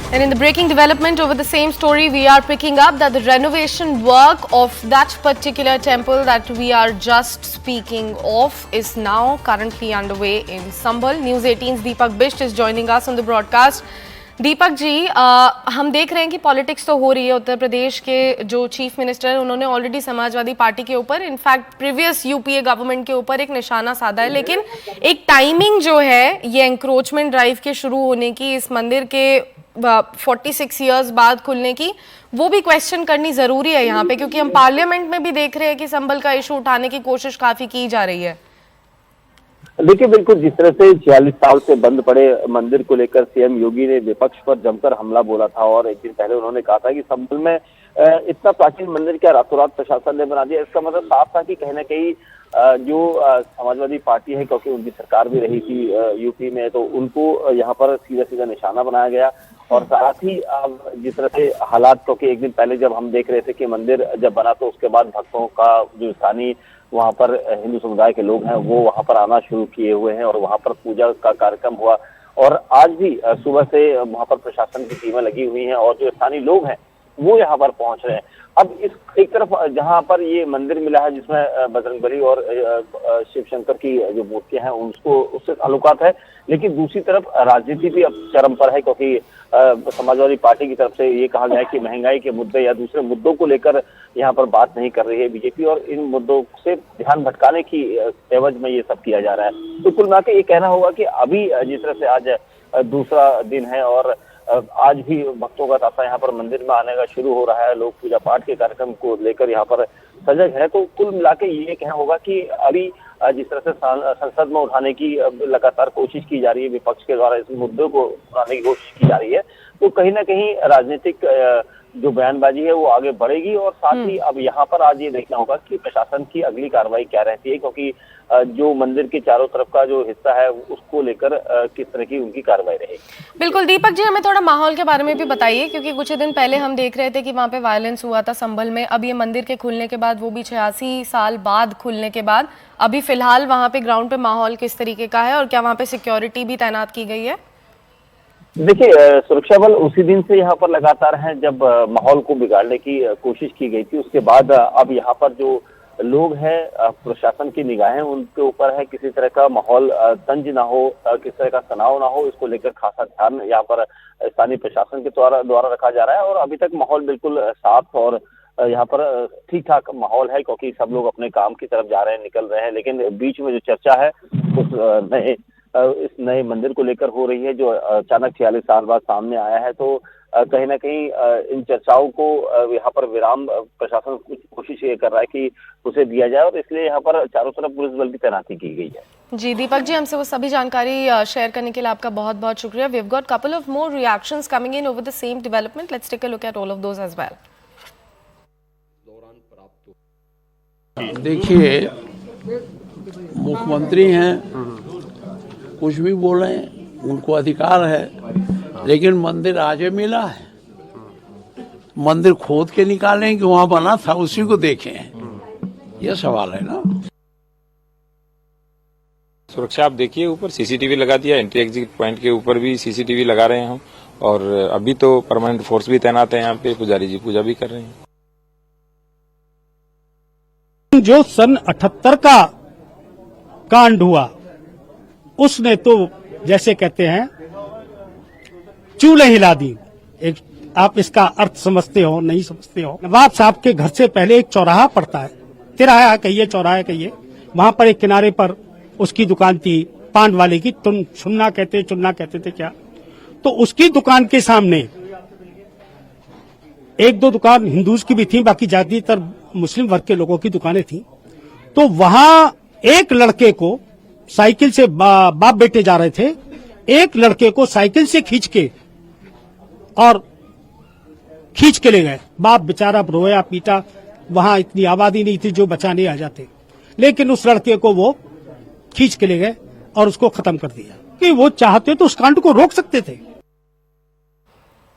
And in the breaking development over the same story, we are picking up that the renovation work of that particular temple that we are just speaking of is now currently underway in Sambhal. News 18's Deepak Bisht is joining us on the broadcast. Deepak ji, हम देख रहे हैं कि politics तो हो रही है। उत्तर प्रदेश के जो चीफ मिनिस्टर हैं उन्होंने ऑलरेडी समाजवादी पार्टी के ऊपर, इनफैक्ट प्रीवियस यूपीए गवर्नमेंट के ऊपर एक निशाना साधा है, लेकिन एक टाइमिंग जो है ये एंक्रोचमेंट ड्राइव के शुरू होने की, इस मंदिर के 46 इयर्स बाद खुलने की, वो भी क्वेश्चन करनी जरूरी है यहाँ पे, क्योंकि हम पार्लियामेंट में भी देख रहे हैं कि संभल का इशू उठाने की कोशिश काफी की जा रही है। देखिए, बिल्कुल जिस तरह से 46 साल से बंद पड़े मंदिर को लेकर सीएम योगी ने विपक्ष पर जमकर हमला बोला था और एक दिन पहले उन्होंने कहा था कि संभल में इतना प्राचीन मंदिर क्या रातों रात प्रशासन ने बना दिया। इसका मतलब साफ था कि कहीं ना कहीं जो समाजवादी पार्टी है, क्योंकि उनकी सरकार भी रही थी यूपी में, तो उनको यहाँ पर सीधा सीधा निशाना बनाया गया। और साथ ही जिस तरह से हालात, क्योंकि एक दिन पहले जब हम देख रहे थे कि मंदिर जब बना तो उसके बाद भक्तों का जो स्थानीय वहां पर हिंदू समुदाय के लोग हैं वो वहां पर आना शुरू किए हुए हैं और वहां पर पूजा का कार्यक्रम हुआ। और आज भी सुबह से वहां पर प्रशासन की टीमें लगी हुई हैं और जो स्थानीय लोग हैं वो यहाँ पर पहुंच रहे हैं। अब इस एक तरफ जहां पर ये मंदिर मिला है जिसमें बजरंगबली और शिव शंकर की जो मूर्तियां हैं उसको उससे ताल्लुकात है, लेकिन दूसरी तरफ राजनीति भी अब चरम पर है, क्योंकि समाजवादी पार्टी की तरफ से ये कहा गया है कि महंगाई के मुद्दे या दूसरे मुद्दों को लेकर यहाँ पर बात नहीं कर रही है बीजेपी, और इन मुद्दों से ध्यान भटकाने की एवज में ये सब किया जा रहा है। तो कुल मिलाकर ये कहना होगा कि अभी जिस तरह से आज दूसरा दिन है और आज भी भक्तों का तांता यहाँ पर मंदिर में आने का शुरू हो रहा है, लोग पूजा पाठ के कार्यक्रम को लेकर यहाँ पर सजग है। तो कुल मिलाकर ये कहना होगा कि अभी जिस तरह से संसद में उठाने की लगातार कोशिश की जा रही है, विपक्ष के द्वारा इस मुद्दे को उठाने की कोशिश की जा रही है, तो कहीं ना कहीं राजनीतिक जो बयानबाजी है वो आगे बढ़ेगी। और साथ ही अब यहाँ पर आज ये देखना होगा कि प्रशासन की अगली कार्रवाई क्या रहती है, क्योंकि जो मंदिर के चारों तरफ का जो हिस्सा है उसको लेकर किस तरह की उनकी कार्रवाई रहेगी। बिल्कुल दीपक जी, हमें थोड़ा माहौल के बारे में भी बताइए, क्योंकि कुछ दिन पहले हम देख रहे थे कि वहाँ पे वायलेंस हुआ था संभल में। अब ये मंदिर के खुलने के बाद, वो भी 86 साल बाद खुलने के बाद, अभी फिलहाल वहाँ पे ग्राउंड पे माहौल किस तरीके का है और क्या वहाँ पे सिक्योरिटी भी तैनात की गई है? देखिए, सुरक्षा बल उसी दिन से यहाँ पर लगातार हैं जब माहौल को बिगाड़ने की कोशिश की गई थी। उसके बाद अब यहाँ पर जो लोग हैं, प्रशासन की निगाहें उनके ऊपर है, किसी तरह का माहौल तंज ना हो, किसी तरह का तनाव ना हो, इसको लेकर खासा ध्यान यहाँ पर स्थानीय प्रशासन के द्वारा रखा जा रहा है। और अभी तक माहौल बिल्कुल साफ और यहाँ पर ठीक ठाक माहौल है, क्योंकि सब लोग अपने काम की तरफ जा रहे हैं, निकल रहे हैं। लेकिन बीच में जो चर्चा है उस इस नए मंदिर को लेकर हो रही है, जो अचानक 46 साल बाद सामने आया है, तो कहीं ना कहीं इन चर्चाओं को यहाँ पर विराम प्रशासन कुछ कोशिश ये कर रहा है कि उसे दिया जाए, और इसलिए यहाँ पर चारों तरफ पुलिस बल की तैनाती की गई है। जी दीपक जी, हमसे वो सभी जानकारी शेयर करने के लिए आपका बहुत बहुत शुक्रिया। We have got couple of more reactions coming in over the same development. Let's take a look at all of those as well. देखिए, मुख्यमंत्री हैं, कुछ भी बोले, उनको अधिकार है, लेकिन मंदिर आज मिला है। मंदिर खोद के निकालें कि वहां बना था उसी को देखें, यह सवाल है ना। सुरक्षा आप देखिए, ऊपर सीसीटीवी लगा दिया, एंट्री एग्जिट पॉइंट के ऊपर भी सीसीटीवी लगा रहे हैं हम, और अभी तो परमानेंट फोर्स भी तैनात है यहाँ पे, पुजारी जी पूजा भी कर रहे हैं। जो सन 78 का कांड हुआ उसने तो जैसे कहते हैं चूल्हे हिला दी। एक आप इसका अर्थ समझते हो नहीं समझते हो। नवाब साहब के घर से पहले एक चौराहा पड़ता है, तिराहा कहिए चौराहा कहिए, वहां पर एक किनारे पर उसकी दुकान थी, पान वाले की, तुम चुन्ना कहते थे क्या, तो उसकी दुकान के सामने एक दो दुकान हिंदूज की भी थी, बाकी ज्यादातर मुस्लिम वर्ग के लोगों की दुकानें थी। तो वहां एक लड़के को साइकिल से बाप बेटे जा रहे थे, एक लड़के को साइकिल से खींच के ले गए। बाप बेचारा रोया पीटा, वहां इतनी आबादी नहीं थी जो बचाने आ जाते, लेकिन उस लड़के को वो खींच के ले गए और उसको खत्म कर दिया। कि वो चाहते तो उस कांड को रोक सकते थे,